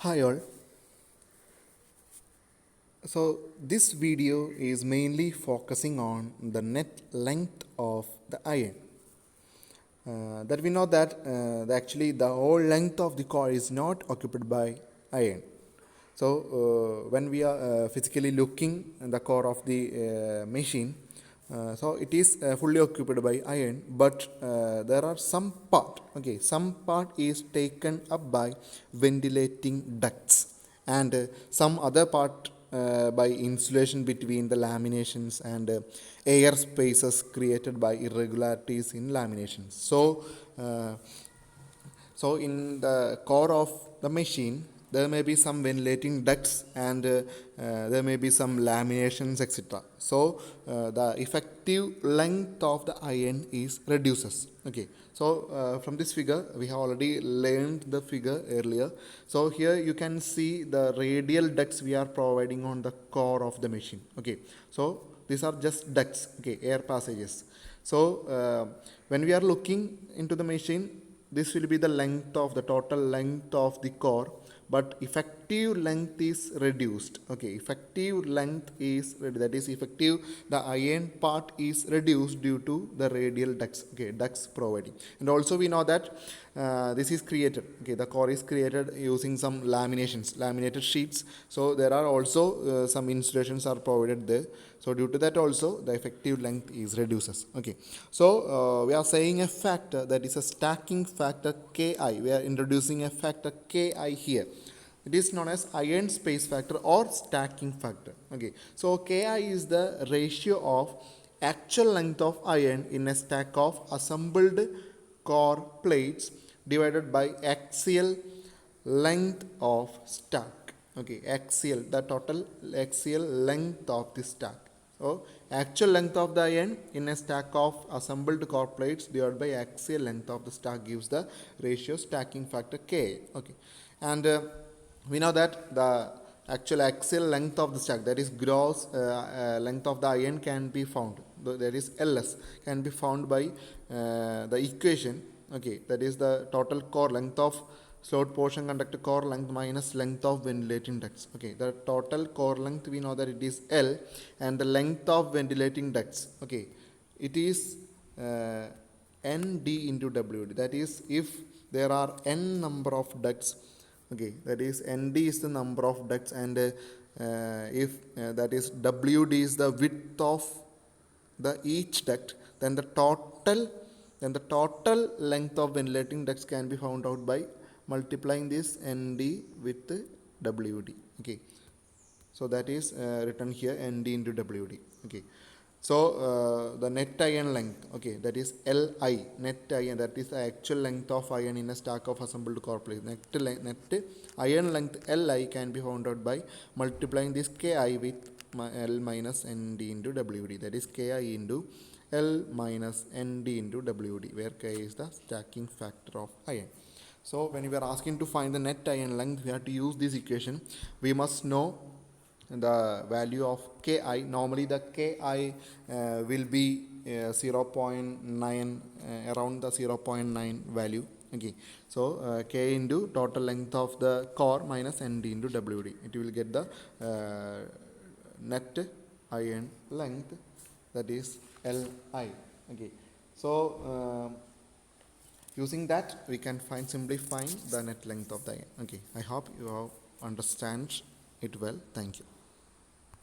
Hi all. So this video is mainly focusing on the net length of the iron. That we know that actually the whole length of the core is not occupied by iron. So when we are physically looking at the core of the machine, so it is fully occupied by iron, but there are some part is taken up by ventilating ducts, and some other part by insulation between the laminations and air spaces created by irregularities in laminations. Uh, so in the core of the machine, there may be some ventilating ducts and there may be some laminations, etc. So the effective length of the iron is reduces. Okay. So from this figure, we have already learned the figure earlier. So here you can see the radial ducts we are providing on the core of the machine. Okay. So these are just ducts. Okay, air passages. So when we are looking into the machine, this will be the length of the total length of the core, but effective length is reduced. Okay, effective length is that is effective, the iron part is reduced due to the radial ducts. Okay, ducts providing. And also we know that this is created. Okay, the core is created using some laminated sheets. So there are also some insulations are provided there. So due to that also the effective length is reduces. Okay, so we are saying a factor, that is a stacking factor Ki. We are introducing a factor Ki here. It is known as iron space factor or stacking factor. Okay, so Ki is the ratio of actual length of iron in a stack of assembled core plates divided by axial length of stack. Okay, axial, the total axial length of the stack. So actual length of the iron in a stack of assembled core plates divided by axial length of the stack gives the ratio stacking factor K. Okay, and we know that the actual axial length of the stack, that is gross length of the iron, can be found. That is LS can be found by the equation. Okay, that is the total core length of slot portion conductor core length minus length of ventilating ducts. Okay, the total core length we know that it is L, and the length of ventilating ducts, okay, it is ND into WD. That is, if there are n number of ducts, okay, that is ND is the number of ducts, and if that is WD is the width of the each duct, then the total length of ventilating ducts can be found out by multiplying this ND with WD. Okay, so that is written here ND into WD. Okay, so the net iron length, okay, that is LI, net iron, that is the actual length of iron in a stack of assembled core plates. Net iron length LI can be found out by multiplying this Ki with L minus ND into WD. That is Ki into L minus ND into WD, where Ki is the stacking factor of iron. So when we are asking to find the net iron length, we have to use this equation. We must know the value of Ki. Normally the Ki will be 0.9, around the 0.9 value. Okay, so K into total length of the core minus ND into WD. It will get the net iron length, that is Li. Okay, so using that we can simply find the net length of the iron. Okay, I hope you have understand it well. Thank you.